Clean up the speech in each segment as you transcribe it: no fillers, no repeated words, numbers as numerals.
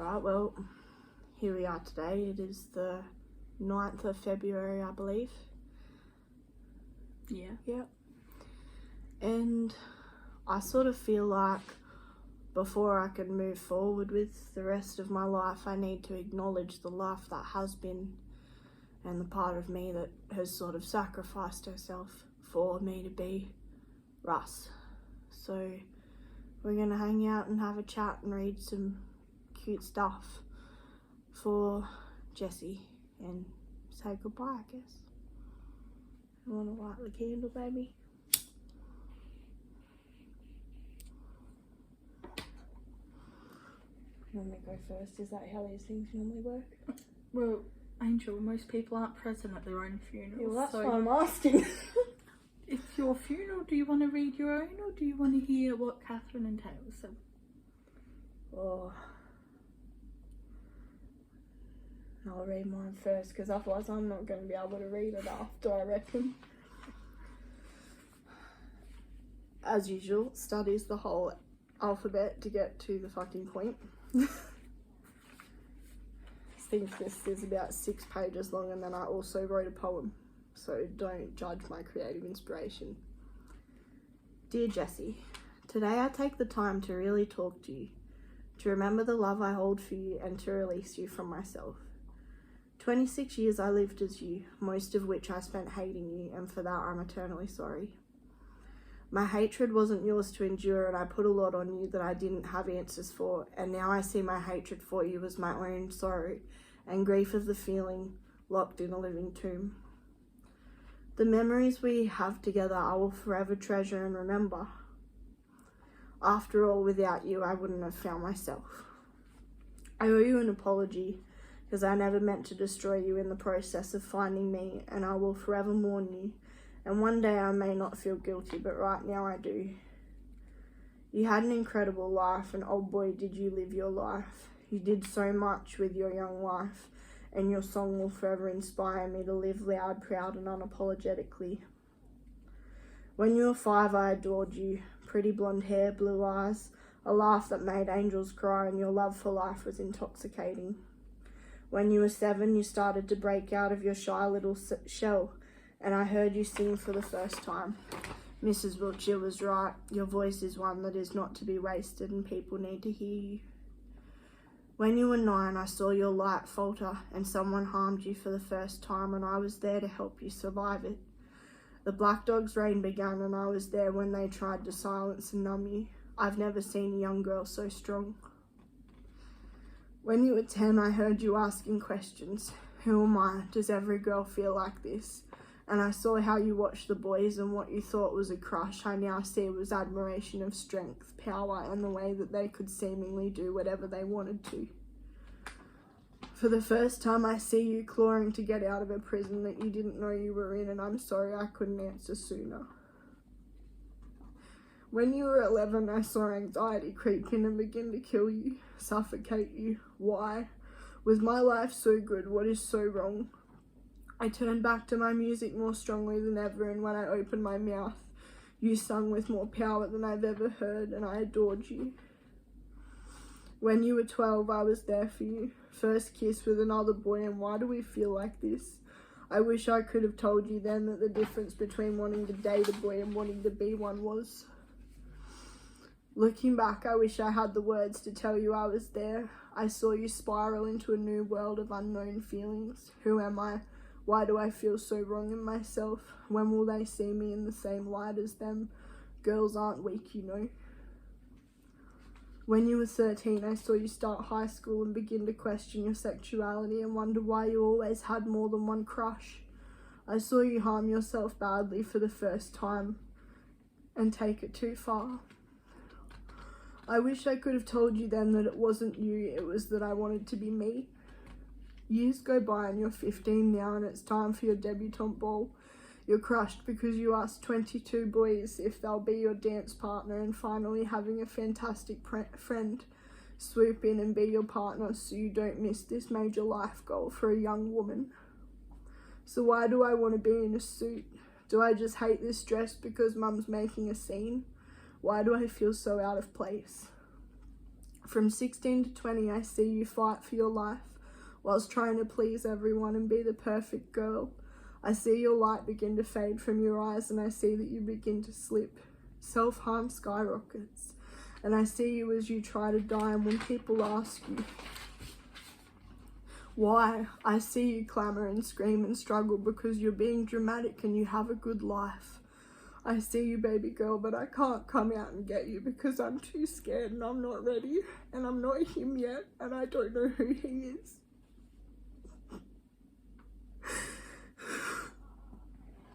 Alright, well, here we are today. It is the 9th of February, I believe. Yeah. Yep. And I sort of feel like before I can move forward with the rest of my life, I need to acknowledge the life that has been and the part of me that has sort of sacrificed herself for me to be Russ. So we're going to hang out and have a chat and read some cute stuff for Jessie and say goodbye, I guess. You want to light the candle, baby? You want me to go first? Is that how these things normally work? Well, Angel, most people aren't present at their own funerals. Yeah, well, that's so why I'm asking. it's your funeral. Do you want to read your own, or do you want to hear what Catherine and Taylor said? Oh. I'll read mine first, because otherwise I'm not going to be able to read it after, I reckon. As usual, studies the whole alphabet to get to the fucking point. I think this is about 6 pages long, and then I also wrote a poem, so don't judge my creative inspiration. Dear Jessie, today I take the time to really talk to you, to remember the love I hold for you and to release you from myself. 26 years I lived as you, most of which I spent hating you, and for that I'm eternally sorry. My hatred wasn't yours to endure, and I put a lot on you that I didn't have answers for, and now I see my hatred for you as my own sorrow and grief of the feeling locked in a living tomb. The memories we have together I will forever treasure and remember. After all, without you I wouldn't have found myself. I owe you an apology, because I never meant to destroy you in the process of finding me, and I will forever mourn you. And one day I may not feel guilty, but right now I do. You had an incredible life, and oh boy did you live your life. You did so much with your young life, and your song will forever inspire me to live loud, proud and unapologetically. When you were 5 I adored you. Pretty blonde hair, blue eyes, a laugh that made angels cry, and your love for life was intoxicating. When you were 7 you started to break out of your shy little shell, and I heard you sing for the first time. Mrs. Wiltshire was right. Your voice is one that is not to be wasted, and people need to hear you. When you were 9, I saw your light falter, and someone harmed you for the first time, and I was there to help you survive it. The Black Dog's reign began, and I was there when they tried to silence and numb you. I've never seen a young girl so strong. When you were 10, I heard you asking questions. Who am I? Does every girl feel like this? And I saw how you watched the boys, and what you thought was a crush I now see was admiration of strength, power, and the way that they could seemingly do whatever they wanted to. For the first time I see you clawing to get out of a prison that you didn't know you were in, and I'm sorry I couldn't answer sooner. When you were 11, I saw anxiety creep in and begin to kill you, suffocate you. Why? Was my life so good? What is so wrong? I turned back to my music more strongly than ever, and when I opened my mouth, you sung with more power than I've ever heard, and I adored you. When you were 12, I was there for you. First kiss with another boy, and why do we feel like this? I wish I could have told you then that the difference between wanting to date a boy and wanting to be one was. Looking back, I wish I had the words to tell you I was there. I saw you spiral into a new world of unknown feelings. Who am I? Why do I feel so wrong in myself? When will they see me in the same light as them? Girls aren't weak, you know. When you were 13, I saw you start high school and begin to question your sexuality and wonder why you always had more than one crush. I saw you harm yourself badly for the first time and take it too far. I wish I could have told you then that it wasn't you, it was that I wanted to be me. Years go by and you're 15 now, and it's time for your debutante ball. You're crushed because you asked 22 boys if they'll be your dance partner, and finally having a fantastic friend swoop in and be your partner so you don't miss this major life goal for a young woman. So why do I want to be in a suit? Do I just hate this dress because mum's making a scene? Why do I feel so out of place? From 16 to 20, I see you fight for your life whilst trying to please everyone and be the perfect girl. I see your light begin to fade from your eyes, and I see that you begin to slip. Self-harm skyrockets, and I see you as you try to die, and when people ask you why, I see you clamour and scream and struggle because you're being dramatic and you have a good life. I see you, baby girl, but I can't come out and get you because I'm too scared and I'm not ready, and I'm not him yet, and I don't know who he is.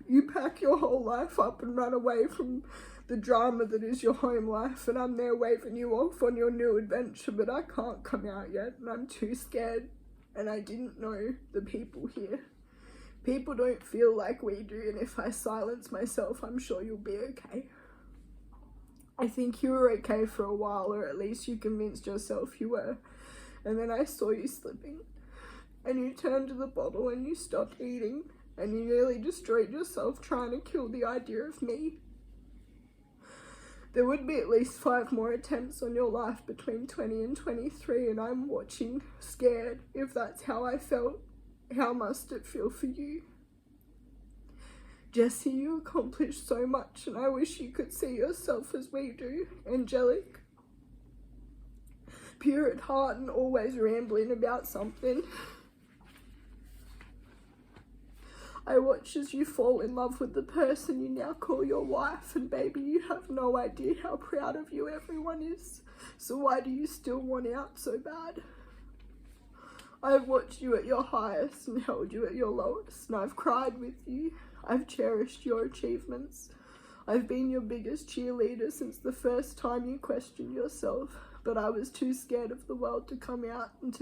You pack your whole life up and run away from the drama that is your home life, and I'm there waving you off on your new adventure, but I can't come out yet, and I'm too scared, and I didn't know the people here. People don't feel like we do, and if I silence myself, I'm sure you'll be okay. I think you were okay for a while, or at least you convinced yourself you were, and then I saw you slipping, and you turned to the bottle and you stopped eating, and you nearly destroyed yourself trying to kill the idea of me. There would be at least 5 more attempts on your life between 20 and 23, and I'm watching, scared. If that's how I felt, how must it feel for you? Jessie, you accomplished so much, and I wish you could see yourself as we do, angelic, pure at heart and always rambling about something. I watch as you fall in love with the person you now call your wife, and baby, you have no idea how proud of you everyone is. So why do you still want out so bad? I've watched you at your highest and held you at your lowest, and I've cried with you. I've cherished your achievements. I've been your biggest cheerleader since the first time you questioned yourself, but I was too scared of the world to come out and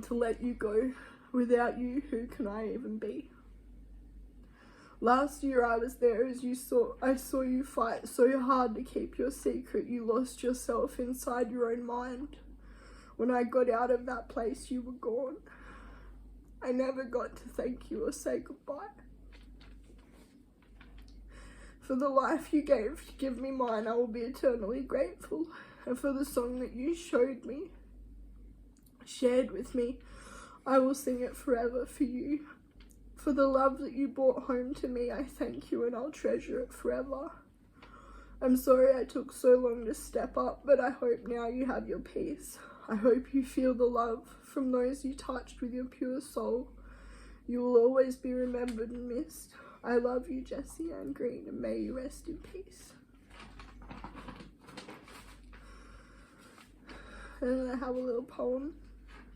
to let you go. Without you, who can I even be? Last year I was there as I saw you fight so hard to keep your secret. You lost yourself inside your own mind. When I got out of that place, you were gone. I never got to thank you or say goodbye. For the life you gave to give me mine, I will be eternally grateful. And for the song that you shared with me, I will sing it forever for you. For the love that you brought home to me, I thank you and I'll treasure it forever. I'm sorry I took so long to step up, but I hope now you have your peace. I hope you feel the love from those you touched with your pure soul. You will always be remembered and missed. I love you, Jessie Ann Green, and may you rest in peace. And then I have a little poem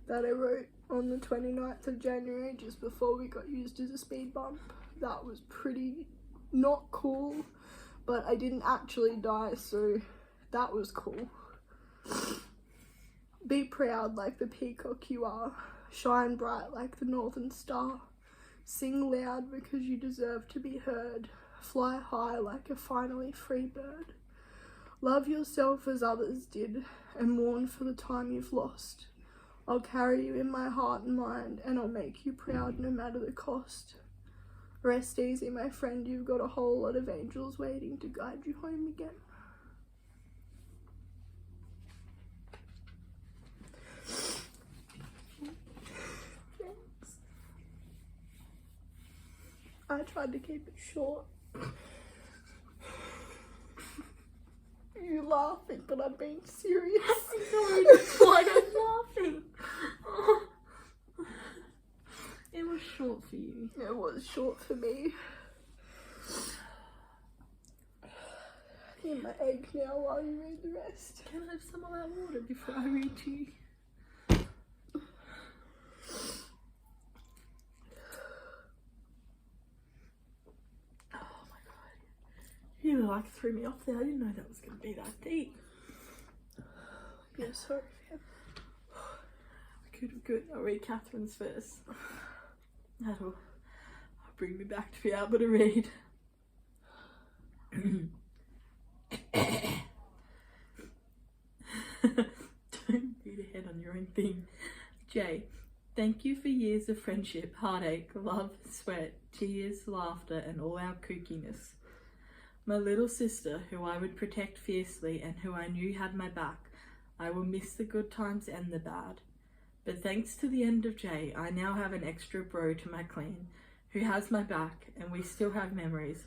that I wrote on the 29th of January, just before we got used as a speed bump. That was pretty not cool, but I didn't actually die, so that was cool. Be proud like the peacock you are. Shine bright like the northern star. Sing loud because you deserve to be heard. Fly high like a finally free bird. Love yourself as others did, and mourn for the time you've lost. I'll carry you in my heart and mind, and I'll make you proud no matter the cost. Rest easy, my friend, you've got a whole lot of angels waiting to guide you home again. Thanks. I tried to keep it short. You're laughing, but I'm being serious. No, that's why I'm laughing. Oh. It was short for you. It was short for me. Eat my egg now while you read the rest. Can I have some of that water before I read to you? You like threw me off there. I didn't know that was going to be that deep. Yeah, sorry. Good. I'll read Catherine's first. That'll bring me back to be able to read. Don't beat a head on your own thing. Jay, thank you for years of friendship, heartache, love, sweat, tears, laughter, and all our kookiness. My little sister, who I would protect fiercely and who I knew had my back. I will miss the good times and the bad. But thanks to the end of Jay, I now have an extra bro to my clan who has my back, and we still have memories.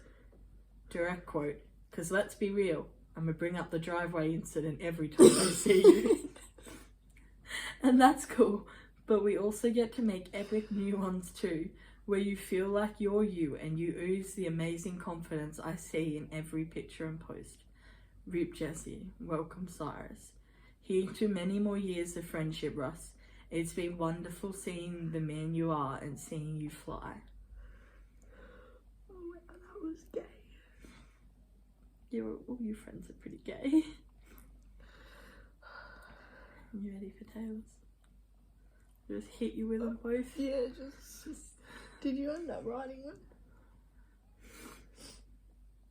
Direct quote, because let's be real, I'm going to bring up the driveway incident every time I see you. And that's cool, but we also get to make epic new ones too, where you feel like you're you and you ooze the amazing confidence I see in every picture and post. Rip Jessie, welcome Cyrus. Here to many more years of friendship, Russ. It's been wonderful seeing the man you are and seeing you fly. Oh wow, that was gay. All your friends are pretty gay. You ready for Taylor's? Just hit you with them both? Yeah, just... Did you end up writing one?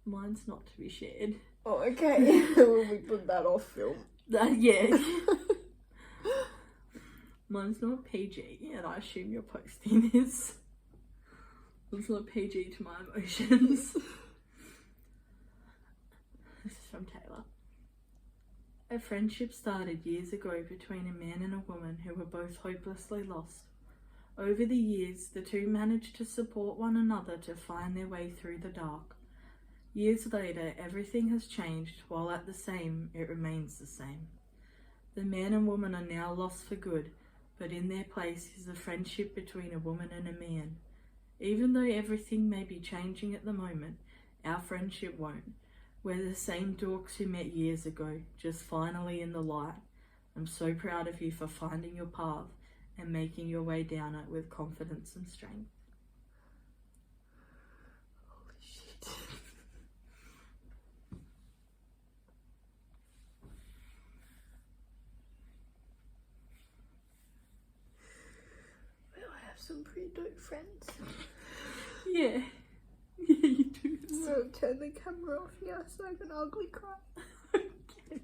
Mine's not to be shared. Oh, okay. Will we put that off film? Yeah. Mine's not PG, and I assume your posting is. It's not PG to my emotions. This is from Taylor. A friendship started years ago between a man and a woman who were both hopelessly lost. Over the years, the two managed to support one another to find their way through the dark. Years later, everything has changed, while at the same, it remains the same. The man and woman are now lost for good, but in their place is a friendship between a woman and a man. Even though everything may be changing at the moment, our friendship won't. We're the same dorks who met years ago, just finally in the light. I'm so proud of you for finding your path and making your way down it with confidence and strength. Holy shit. Well, I have some pretty dope friends. Yeah. Yeah, you do. I'll turn the camera off now so I can ugly cry. Okay.